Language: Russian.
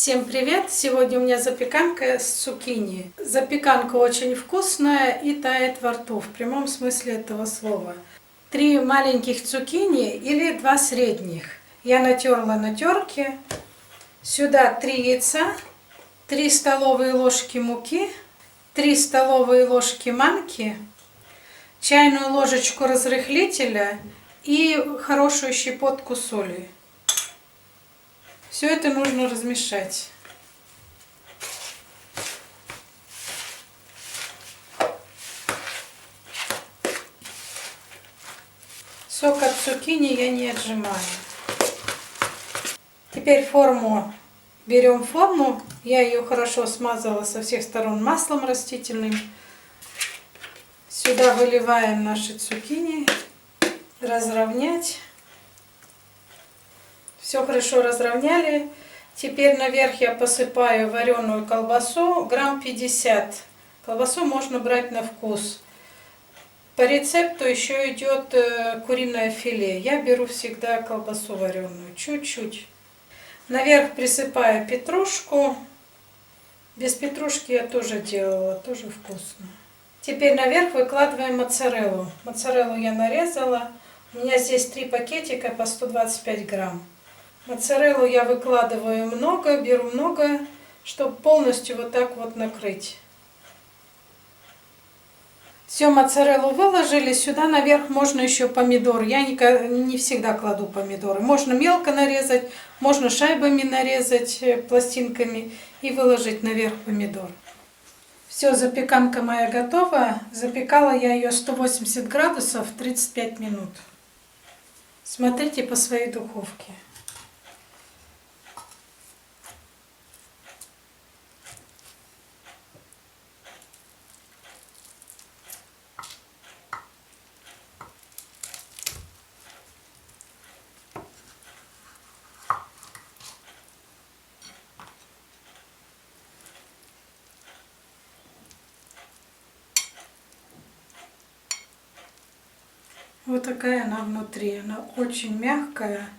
Всем привет! Сегодня у меня запеканка с цукини. Запеканка очень вкусная и тает во рту, в прямом смысле этого слова. 3 маленьких цукини или 2 средних. Я натерла на терке. Сюда 3 яйца, 3 столовые ложки муки, 3 столовые ложки манки, чайную ложечку разрыхлителя и хорошую щепотку соли. Все это нужно размешать. Сок от цукини я не отжимаю. Теперь берем форму. Я ее хорошо смазала со всех сторон маслом растительным. Сюда выливаем наши цукини. Разровнять. Все хорошо разровняли. Теперь наверх я посыпаю вареную колбасу, грамм 50. Колбасу можно брать на вкус. По рецепту еще идет куриное филе. Я беру всегда колбасу вареную, чуть-чуть. Наверх присыпаю петрушку. Без петрушки я тоже делала, тоже вкусно. Теперь наверх выкладываем моцареллу. Моцареллу я нарезала. У меня здесь 3 пакетика по 125 грамм. Моцареллу я выкладываю много, беру много, чтобы полностью вот так вот накрыть. Все, моцареллу выложили, сюда наверх можно еще помидор. Я не всегда кладу помидоры. Можно мелко нарезать, можно шайбами нарезать, пластинками и выложить наверх помидор. Все, запеканка моя готова. Запекала я ее 180 градусов 35 минут. Смотрите по своей духовке. Вот такая она внутри. Она очень мягкая.